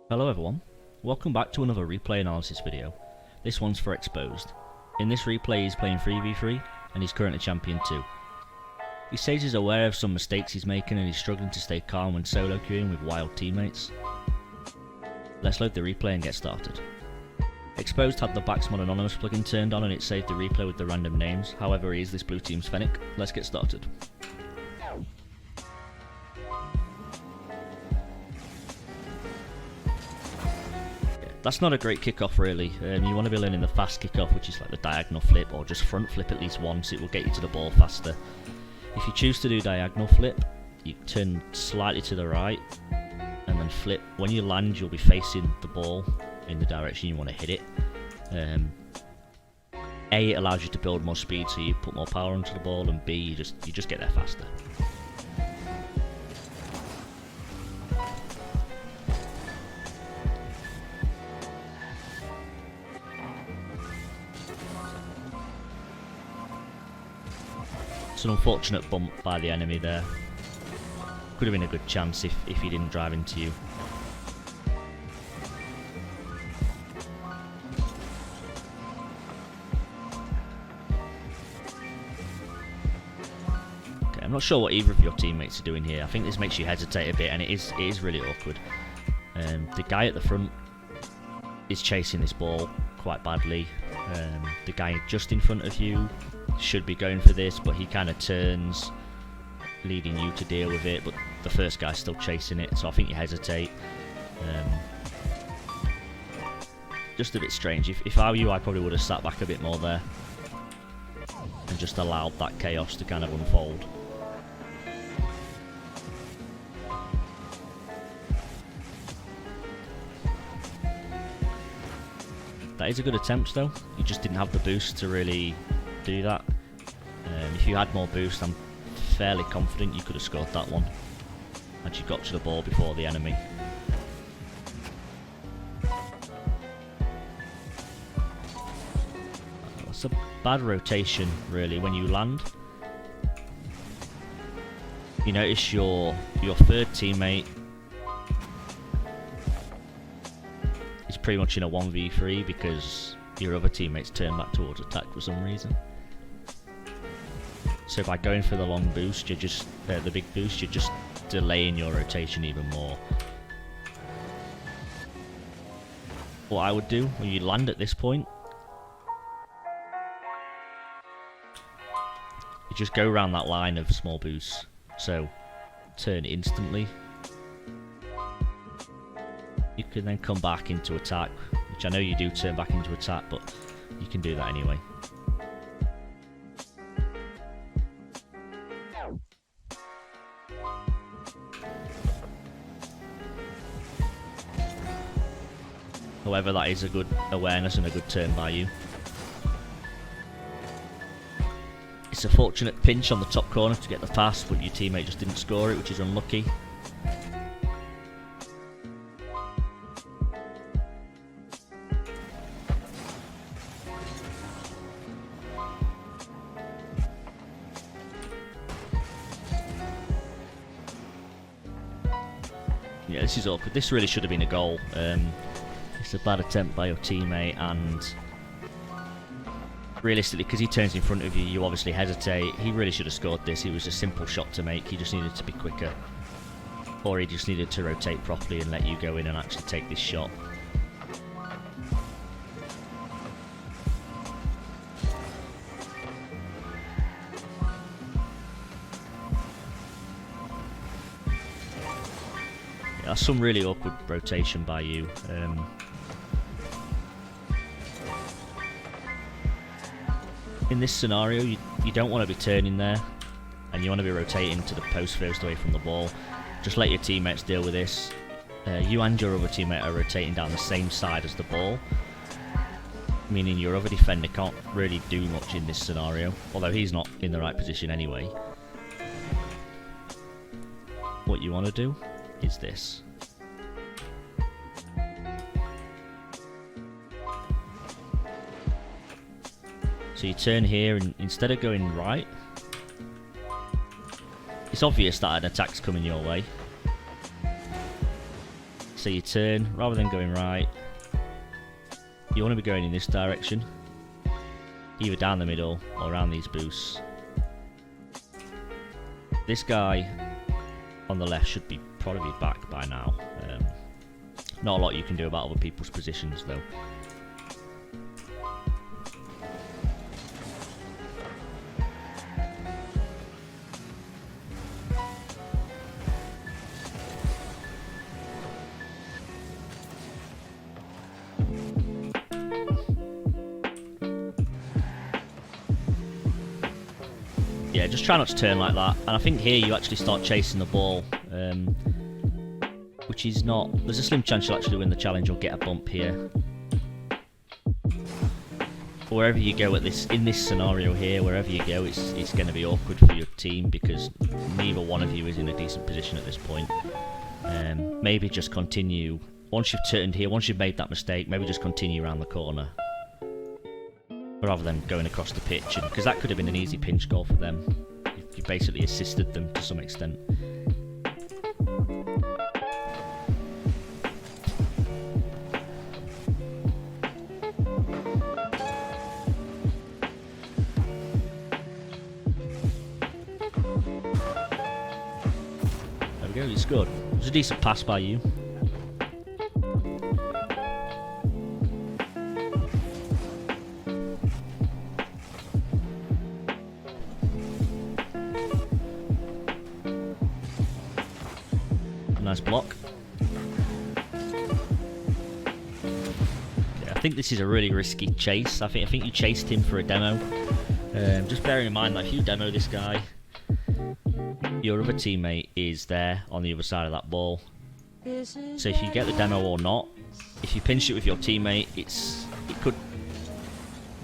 Hello everyone, welcome back to another replay analysis video. This one's for Xposed. In this replay he's playing 3v3 and he's currently champion 2. He says he's aware of some mistakes he's making and he's struggling to stay calm when solo queuing with wild teammates. Let's load the replay and get started. Xposed had the Backsmod Anonymous plugin turned on and it saved the replay with the random names, however he is this blue team's Fennec. Let's get started. That's not a great kickoff really. You want to be learning the fast kickoff, which is like the diagonal flip or just front flip at least once. It will get you to the ball faster. If you choose to do diagonal flip, you turn slightly to the right and then flip. When you land, you'll be facing the ball in the direction you want to hit it. A, it allows you to build more speed, so you put more power onto the ball, and B, you just get there faster. It's an unfortunate bump by the enemy there. Could have been a good chance if he didn't drive into you. Okay, I'm not sure what either of your teammates are doing here. I think this makes you hesitate a bit, and it is really awkward. The guy at the front is chasing this ball quite badly. The guy just in front of you should be going for this, but he kind of turns, leading you to deal with it, but the first guy's still chasing it, so I think you hesitate. Just a bit strange. If I were you, I probably would have sat back a bit more there and just allowed that chaos to kind of unfold. That is a good attempt though. You just didn't have the boost to really do that. If you had more boost, I'm fairly confident you could have scored that one had you got to the ball before the enemy. That's a bad rotation really when you land. You notice your third teammate is pretty much in a 1v3 because your other teammates turn back towards attack for some reason. So by going for the long boost, you're just the big boost, you're just delaying your rotation even more. What I would do when you land at this point, you just go around that line of small boosts. So turn instantly. You can then come back into attack, which I know you do turn back into attack, but you can do that anyway. However, that is a good awareness and a good turn by you. It's a fortunate pinch on the top corner to get the pass, but your teammate just didn't score it, which is unlucky. Yeah, this is awkward. This really should have been a goal. It's a bad attempt by your teammate, and realistically, because he turns in front of you, you obviously hesitate. He really should have scored this. It was a simple shot to make. He just needed to be quicker, or he just needed to rotate properly and let you go in and actually take this shot. Yeah, that's some really awkward rotation by you. In this scenario, you don't want to be turning there, and you want to be rotating to the post first away from the ball. Just let your teammates deal with this. You and your other teammate are rotating down the same side as the ball, meaning your other defender can't really do much in this scenario, although he's not in the right position anyway. What you want to do is this. So you turn here, and instead of going right, it's obvious that an attack's coming your way. So you turn, rather than going right, you want to be going in this direction, either down the middle or around these boosts. This guy on the left should be probably back by now. Not a lot you can do about other people's positions though. Yeah, just try not to turn like that. And I think here you actually start chasing the ball, which is not... There's a slim chance you'll actually win the challenge or get a bump here. But wherever you go in this scenario here, wherever you go, it's going to be awkward for your team because neither one of you is in a decent position at this point. Maybe just continue. Once you've turned here, once you've made that mistake, maybe just continue around the corner. Rather than going across the pitch, because that could have been an easy pinch goal for them. You basically assisted them to some extent. There we go, you scored. It was a decent pass by you. Nice block. Okay, I think this is a really risky chase. I think you chased him for a demo. Just bearing in mind that if you demo this guy, your other teammate is there on the other side of that ball. So if you get the demo or not, if you pinch it with your teammate, it could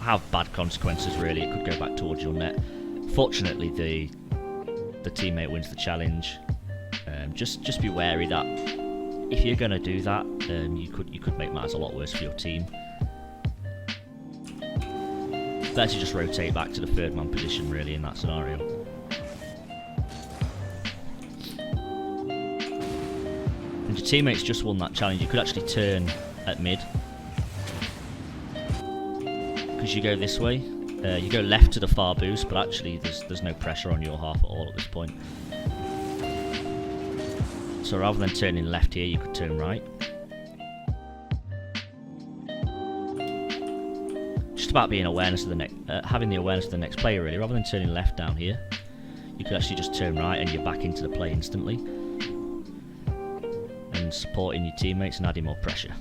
have bad consequences really. It could go back towards your net. Fortunately the teammate wins the challenge. Just be wary that if you're going to do that, you could make matters a lot worse for your team. Better to just rotate back to the third man position really in that scenario. And your teammates just won that challenge. You could actually turn at mid because you go this way. You go left to the far boost, but actually there's no pressure on your half at all at this point. So rather than turning left here, you could turn right. Just about being awareness of the having the awareness of the next player really. Rather than turning left down here, you could actually just turn right and you're back into the play instantly. And supporting your teammates and adding more pressure.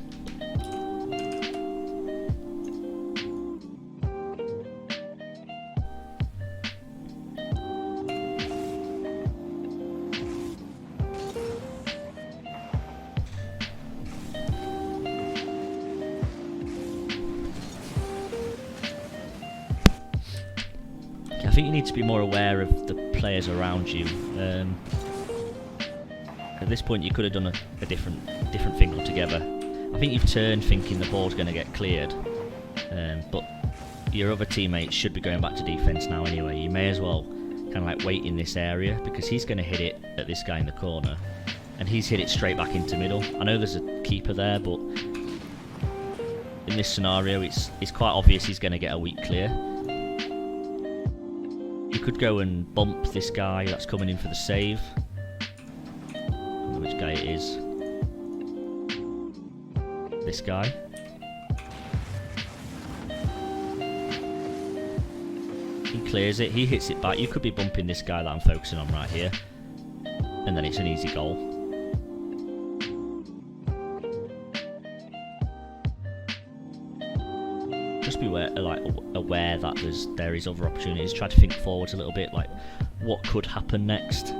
I think you need to be more aware of the players around you. At this point you could have done a different thing altogether. I think you've turned thinking the ball's going to get cleared, but your other teammates should be going back to defence now anyway. You may as well kind of like wait in this area because he's going to hit it at this guy in the corner and he's hit it straight back into middle. I know there's a keeper there, but in this scenario it's quite obvious he's going to get a weak clear. You could go and bump this guy that's coming in for the save. I don't know which guy it is. This guy. He clears it, he hits it back. You could be bumping this guy that I'm focusing on right here. And then it's an easy goal. Just be aware that there is other opportunities. Try to think forwards a little bit, like what could happen next.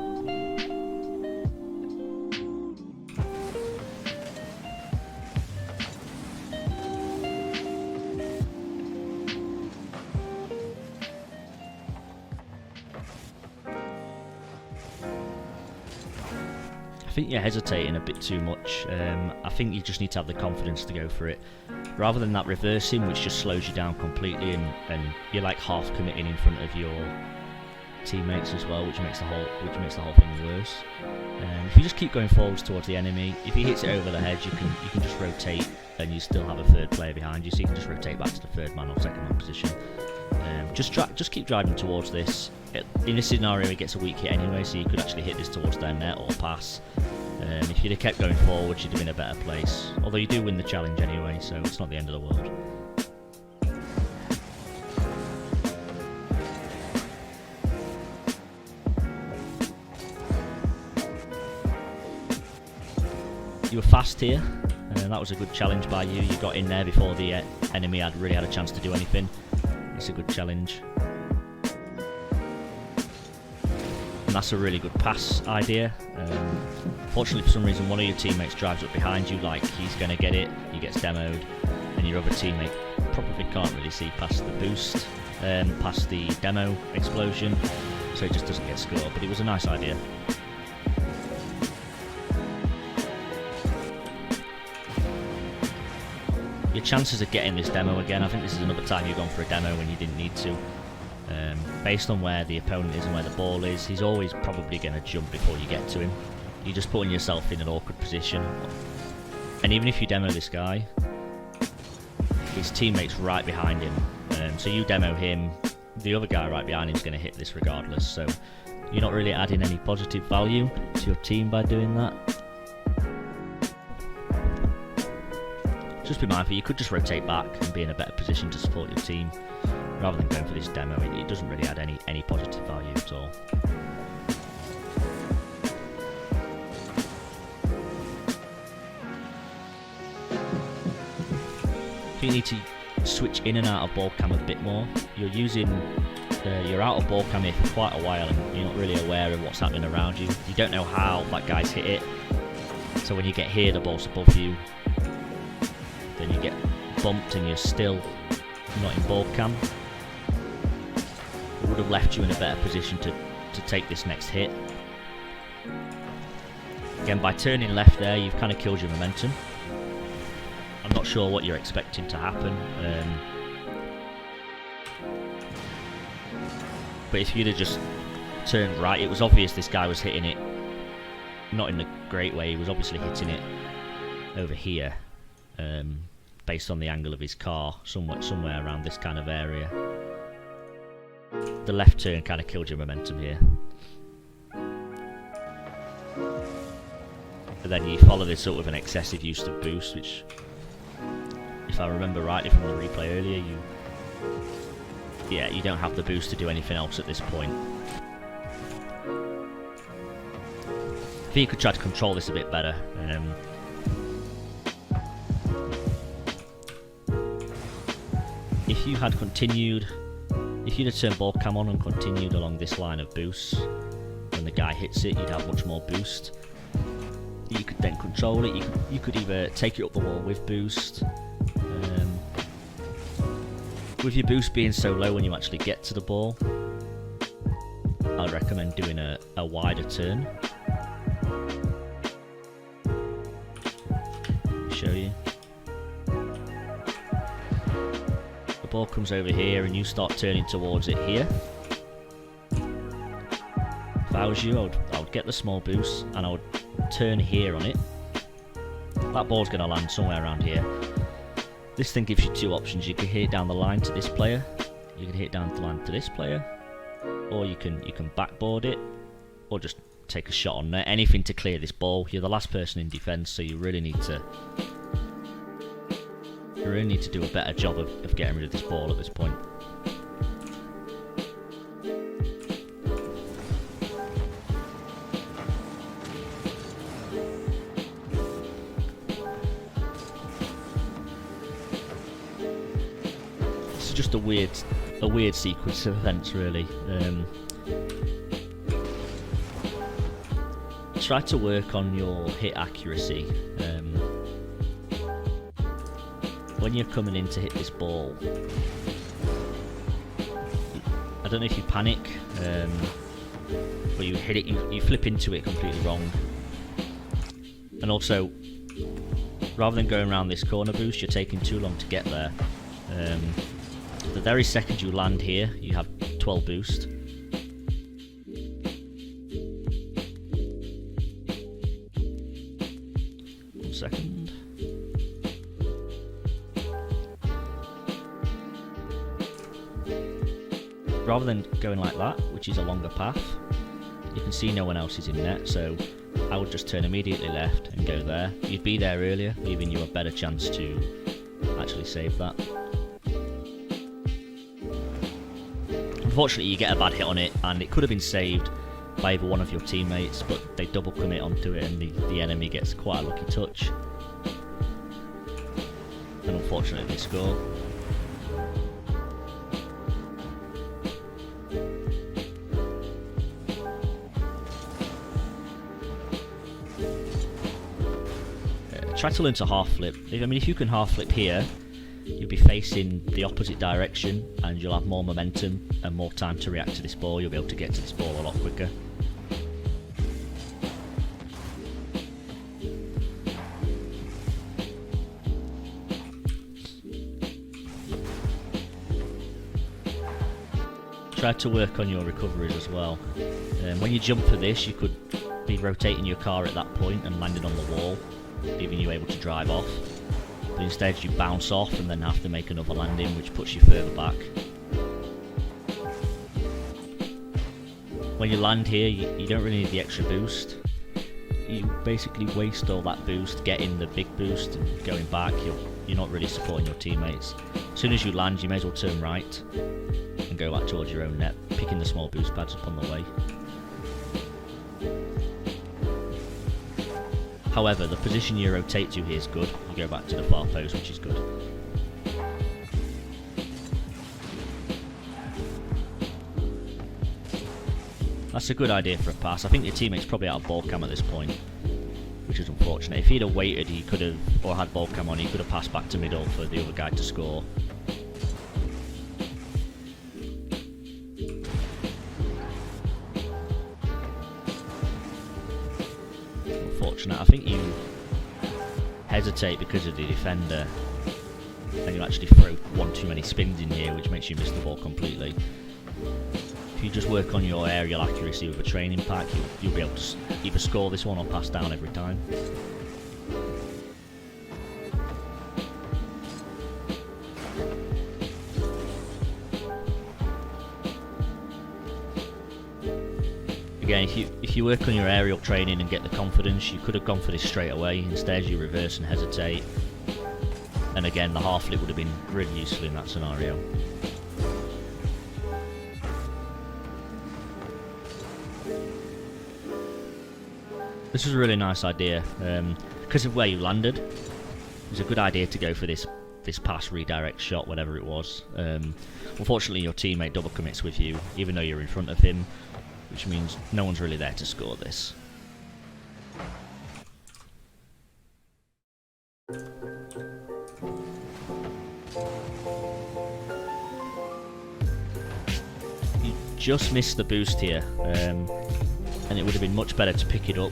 I think you're hesitating a bit too much. I think you just need to have the confidence to go for it. Rather than that reversing, which just slows you down completely and you're like half committing in front of your teammates as well, which makes the whole thing worse. If you just keep going forwards towards the enemy, if he hits it over the head, you can just rotate, and you still have a third player behind you, so you can just rotate back to the third man or second man position. Just keep driving towards this. In this scenario, it gets a weak hit anyway, so you could actually hit this towards their net or pass. If you'd have kept going forwards, you'd have been in a better place. Although you do win the challenge anyway, so it's not the end of the world. You were fast here, and that was a good challenge by you. You got in there before the enemy had really had a chance to do anything. It's a good challenge. And that's a really good pass idea. Fortunately, for some reason, one of your teammates drives up behind you like he's going to get it. He gets demoed, and your other teammate probably can't really see past the boost, past the demo explosion, so it just doesn't get scored. But it was a nice idea. Your chances of getting this demo again, I think this is another time you've gone for a demo when you didn't need to. Based on where the opponent is and where the ball is, he's always probably going to jump before you get to him. You're just putting yourself in an awkward position. And even if you demo this guy, his teammate's right behind him. So you demo him, the other guy right behind him is going to hit this regardless. So you're not really adding any positive value to your team by doing that. Just be mindful, you could just rotate back and be in a better position to support your team rather than going for this demo. It doesn't really add any positive value at all. You need to switch in and out of ball cam a bit more. You're using you're out of ball cam here for quite a while and you're not really aware of what's happening around you. You don't know how that guy's hit it. So when you get here, the ball's above you. Then you get bumped and you're still not in ball cam. It would have left you in a better position to take this next hit. Again, by turning left there, you've kind of killed your momentum. I'm not sure what you're expecting to happen. But if you'd have just turned right, it was obvious this guy was hitting it not in a great way. He was obviously hitting it over here. Based on the angle of his car, somewhere around this kind of area. The left turn kind of killed your momentum here. But then you follow this up with an excessive use of boost, which, if I remember rightly from the replay earlier, you don't have the boost to do anything else at this point. I think you could try to control this a bit better. If you had continued, if you'd have turned ball cam on and continued along this line of boosts, when the guy hits it, you'd have much more boost. You could then control it. You could either take it up the wall with boost. With your boost being so low when you actually get to the ball, I'd recommend doing a wider turn. Let me show you. Ball comes over here and you start turning towards it here. If I was you, I would get the small boost and I would turn here on it. That ball's going to land somewhere around here. This thing gives you two options. You can hit it down the line to this player, you can hit it down the line to this player, or you can backboard it, or just take a shot on net. Anything to clear this ball. You're the last person in defence, so you really need to do a better job of getting rid of this ball at this point. This is just a weird sequence of events, really. Try to work on your hit accuracy. When you're coming in to hit this ball, I don't know if you panic, but you hit it, you flip into it completely wrong. And also, rather than going around this corner boost, you're taking too long to get there. The very second you land here, you have 12 boost. second. Rather than going like that, which is a longer path, you can see no one else is in net, so I would just turn immediately left and go there. You'd be there earlier, leaving you a better chance to actually save that. Unfortunately, you get a bad hit on it, and it could have been saved by either one of your teammates, but they double commit onto it, and the enemy gets quite a lucky touch. And unfortunately, they score. Try to learn to half flip. If you can half flip here, you'll be facing the opposite direction and you'll have more momentum and more time to react to this ball. You'll be able to get to this ball a lot quicker. Try to work on your recoveries as well. When you jump for this, you could be rotating your car at that point and landing on the wall, leaving you able to drive off. But instead you bounce off and then have to make another landing, which puts you further back. When you land here, you don't really need the extra boost. You basically waste all that boost getting the big boost and going back. You're not really supporting your teammates. As soon as you land, you may as well turn right and go back towards your own net, picking the small boost pads up on the way. However, the position you rotate to here is good. You go back to the far post, which is good. That's a good idea for a pass. I think your teammate's probably out of ball cam at this point, which is unfortunate. If he'd have waited, he could have, or had ball cam on, he could have passed back to middle for the other guy to score. Unfortunate. I think you hesitate because of the defender, and you actually throw one too many spins in here, which makes you miss the ball completely. If you just work on your aerial accuracy with a training pack, you'll be able to either score this one or pass down every time. Again, if you work on your aerial training and get the confidence, you could have gone for this straight away. Instead, you reverse and hesitate. And again, the half flip would have been really useful in that scenario. This was a really nice idea. Because of where you landed, it was a good idea to go for this pass redirect shot, whatever it was. Unfortunately, your teammate double commits with you, even though you're in front of him, which means no one's really there to score this. You just missed the boost here, and it would have been much better to pick it up,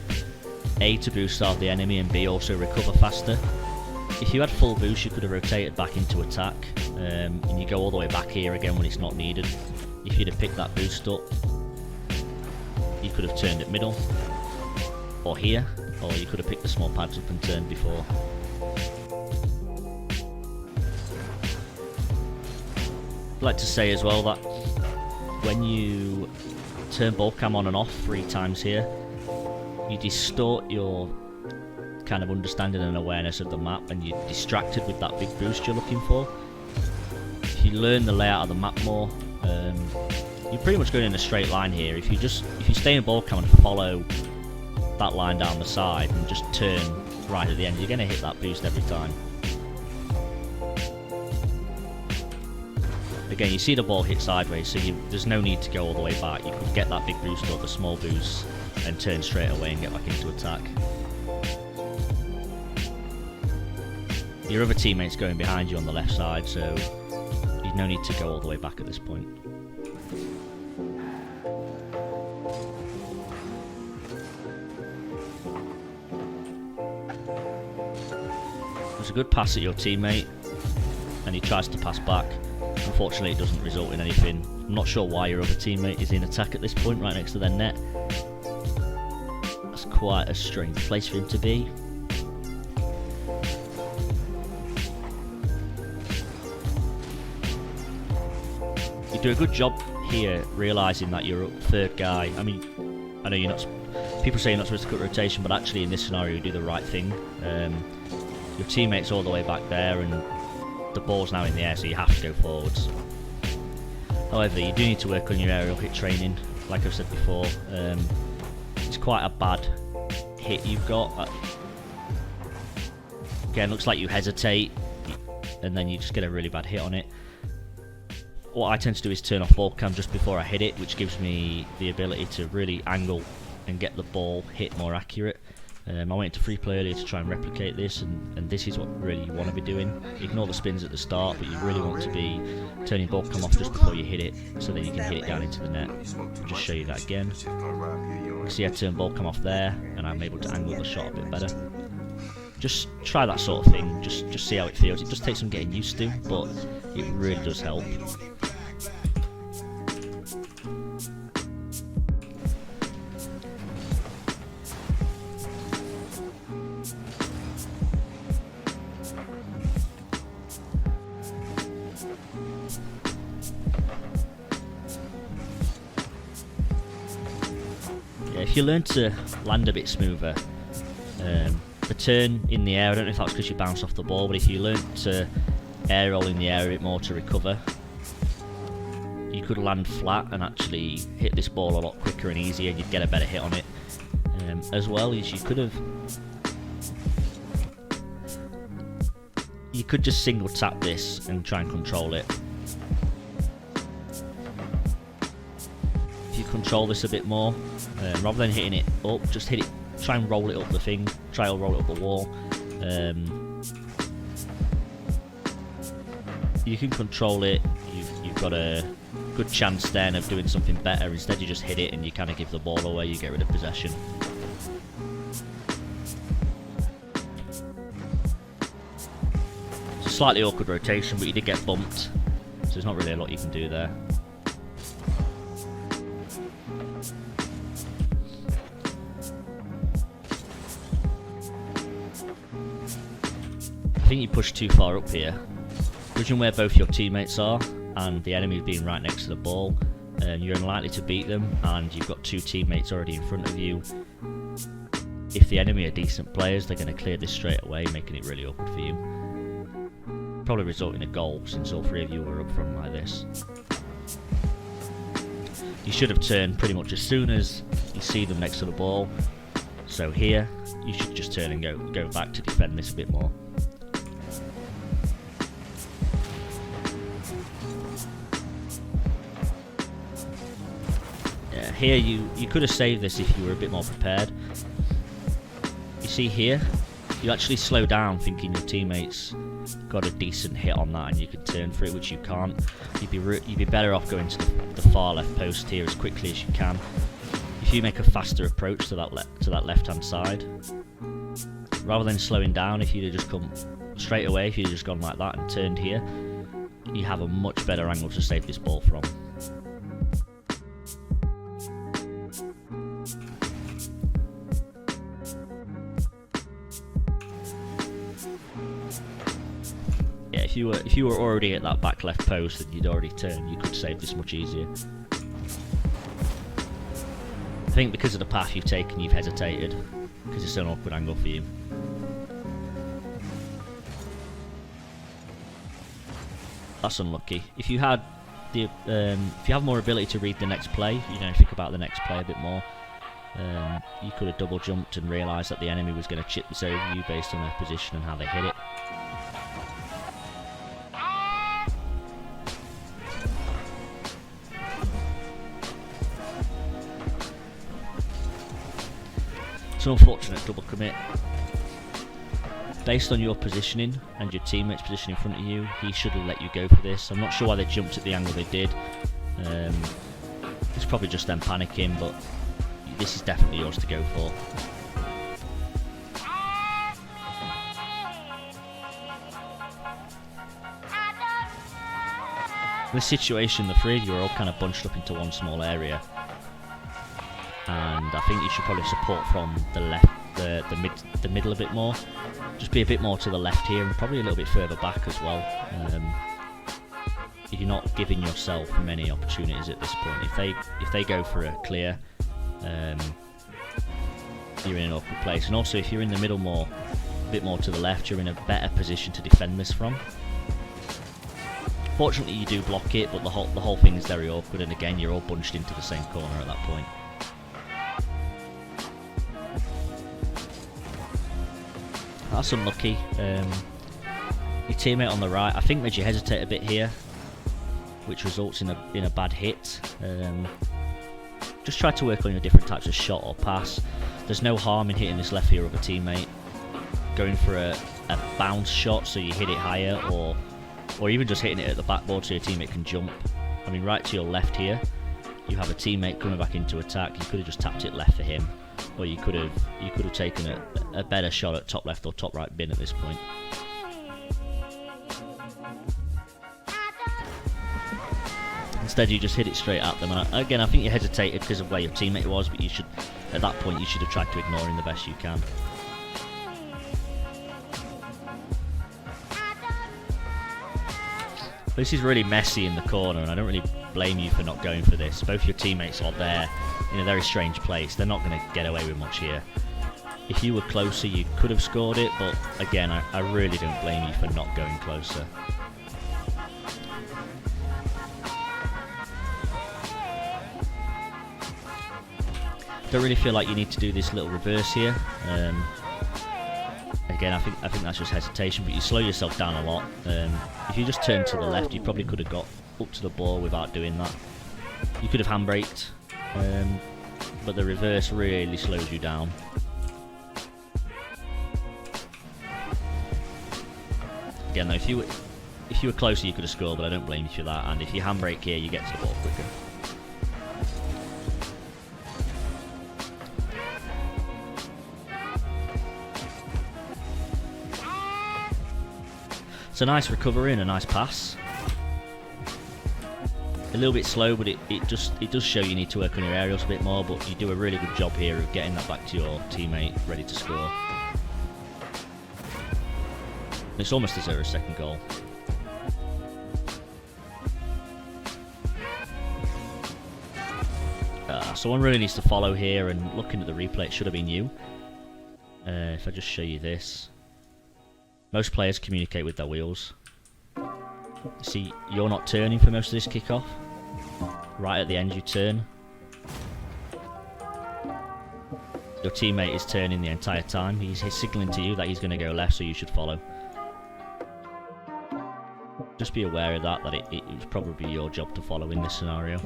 A, to boost out the enemy, and B, also recover faster. If you had full boost, you could have rotated back into attack, and you go all the way back here again when it's not needed. If you'd have picked that boost up, you could have turned it middle, or here, or you could have picked the small pads up and turned before. I'd like to say as well that when you turn ball cam on and off 3 times here, you distort your kind of understanding and awareness of the map, and you're distracted with that big boost you're looking for. If you learn the layout of the map more, you're pretty much going in a straight line here. If you stay in ball cam and follow that line down the side and just turn right at the end, you're going to hit that boost every time. Again, you see the ball hit sideways, so there's no need to go all the way back. You could get that big boost or the small boost and turn straight away and get back into attack. Your other teammate's going behind you on the left side, so you've no need to go all the way back at this point. There's a good pass at your teammate, and he tries to pass back. Unfortunately, it doesn't result in anything. I'm not sure why your other teammate is in attack at this point, right next to their net. That's quite a strange place for him to be. You do a good job here realising that you're third guy. I mean, I know you're not. People say you're not supposed to cut rotation, but actually in this scenario you do the right thing. Your teammate's all the way back there, and the ball's now in the air, so you have to go forwards. However, you do need to work on your aerial hit training. Like I've said before, it's quite a bad hit you've got. Again, looks like you hesitate, and then you just get a really bad hit on it. What I tend to do is turn off ball cam just before I hit it, which gives me the ability to really angle and get the ball hit more accurate. I went into free play earlier to try and replicate this, and this is what really you want to be doing. Ignore the spins at the start, but you really want to be turning ball cam off just before you hit it, so then you can hit it down into the net. I'll just show you that again. You see I turn ball cam off there, and I'm able to angle the shot a bit better. Just try that sort of thing, just see how it feels. It does take some getting used to, but it really does help. If you learn to land a bit smoother, the turn in the air, I don't know if that's because you bounce off the ball, but if you learn to air roll in the air a bit more to recover, you could land flat and actually hit this ball a lot quicker and easier, and you'd get a better hit on it. As well as you could just single tap this and try and control it. If you control this a bit more, rather than hitting it up, just hit it. Try and roll it up the thing. Try to roll it up the wall. You can control it. You've got a good chance then of doing something better. Instead, you just hit it and you kind of give the ball away. You get rid of possession. It's a slightly awkward rotation, but you did get bumped, so there's not really a lot you can do there. I think you push too far up here. Judging where both your teammates are and the enemy being right next to the ball, you're unlikely to beat them, and you've got two teammates already in front of you. If the enemy are decent players, they're going to clear this straight away, making it really awkward for you. Probably result in a goal, since all three of you were up front like this. You should have turned pretty much as soon as you see them next to the ball. So here, you should just turn and go back to defend this a bit more. Here you could have saved this if you were a bit more prepared. You see here, you actually slow down thinking your teammates got a decent hit on that and you could turn for it, which you can't. You'd be better off going to the far left post here as quickly as you can. If you make a faster approach to that left hand side, rather than slowing down, if you'd have just come straight away, if you'd have just gone like that and turned here, you have a much better angle to save this ball from. If you were already at that back left post and you'd already turned, you could save this much easier. I think because of the path you've taken, you've hesitated, because it's an awkward angle for you. That's unlucky. If you had if you have more ability to read the next play, think about the next play a bit more. You could have double jumped and realised that the enemy was going to chip this over you based on their position and how they hit it. It's an unfortunate double commit. Based on your positioning and your teammate's position in front of you, he should have let you go for this. I'm not sure why they jumped at the angle they did. It's probably just them panicking, but this is definitely yours to go for. In this situation, the three of you are all kind of bunched up into one small area. And I think you should probably support from the left, the middle a bit more. Just be a bit more to the left here, and probably a little bit further back as well. you're not giving yourself many opportunities at this point. If they go for a clear, you're in an awkward place. And also, if you're in the middle a bit more to the left, you're in a better position to defend this from. Fortunately, you do block it, but the whole thing is very awkward, and again, you're all bunched into the same corner at that point. That's unlucky. Your teammate on the right, I think, made you hesitate a bit here, which results in a bad hit. Just try to work on your different types of shot or pass. There's no harm in hitting this left for your other teammate. Going for a bounce shot so you hit it higher, or even just hitting it at the backboard so your teammate can jump. I mean, right to your left here, you have a teammate coming back into attack. You could have just tapped it left for him, or you could have taken a better shot at top left or top right bin at this point. Instead, you just hit it straight at them. And again, I think you hesitated because of where your teammate was, but at that point you should have tried to ignore him the best you can. This is really messy in the corner, and I don't really blame you for not going for this. Both your teammates are there in a very strange place. They're not going to get away with much here. If you were closer, you could have scored it, but again, I really don't blame you for not going closer. Don't really feel like you need to do this little reverse here. Again, I think that's just hesitation, but you slow yourself down a lot. If you just turned to the left, you probably could have got up to the ball without doing that. You could have handbraked, but the reverse really slows you down. Again, though, if you were closer, you could have scored, but I don't blame you for that. And if you handbrake here, you get to the ball quicker. It's a nice recovery and a nice pass. A little bit slow, but it does show you need to work on your aerials a bit more, but you do a really good job here of getting that back to your teammate, ready to score. It's almost as though a second goal. Someone really needs to follow here, and looking at the replay, it should have been you. If I just show you this. Most players communicate with their wheels. See, you're not turning for most of this kickoff. Right at the end you turn. Your teammate is turning the entire time. He's signalling to you that he's going to go left, so you should follow. Just be aware of that it's probably your job to follow in this scenario.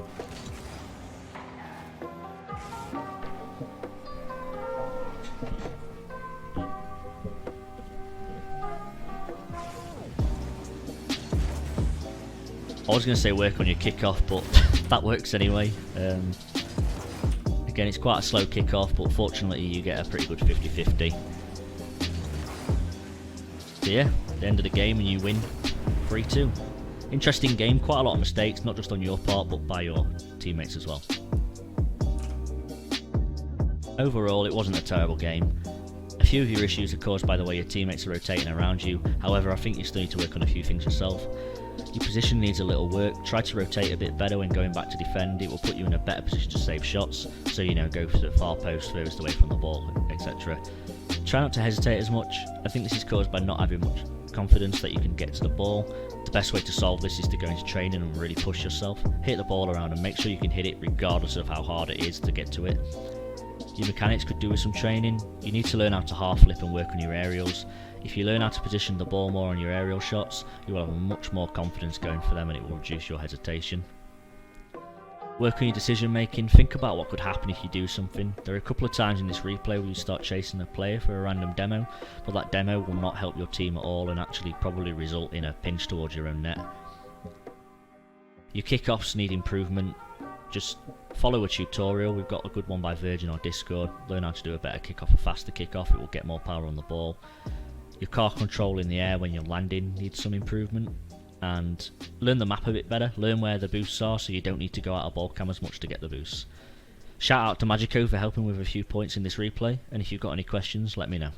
I was going to say work on your kickoff, but that works anyway. Again, it's quite a slow kickoff, but fortunately you get a pretty good 50-50. So yeah, at the end of the game and you win 3-2. Interesting game, quite a lot of mistakes, not just on your part, but by your teammates as well. Overall, it wasn't a terrible game. A few of your issues are caused by the way your teammates are rotating around you. However, I think you still need to work on a few things yourself. Your position needs a little work. Try to rotate a bit better when going back to defend. It will put you in a better position to save shots. So, you know, go for the far post, furthest away from the ball, etc. Try not to hesitate as much. I think this is caused by not having much confidence that you can get to the ball. The best way to solve this is to go into training and really push yourself. Hit the ball around and make sure you can hit it regardless of how hard it is to get to it. Your mechanics could do with some training. You need to learn how to half flip and work on your aerials. If you learn how to position the ball more on your aerial shots, you will have much more confidence going for them and it will reduce your hesitation. Work on your decision making. Think about what could happen if you do something. There are a couple of times in this replay where you start chasing a player for a random demo, but that demo will not help your team at all and actually probably result in a pinch towards your own net. Your kickoffs need improvement. Just follow a tutorial. We've got a good one by Virgin or Discord. Learn how to do a better kickoff, a faster kickoff. It will get more power on the ball. Your car control in the air when you're landing needs some improvement. And learn the map a bit better. Learn where the boosts are so you don't need to go out of ball cam as much to get the boosts. Shout out to Magico for helping with a few points in this replay. And if you've got any questions, let me know.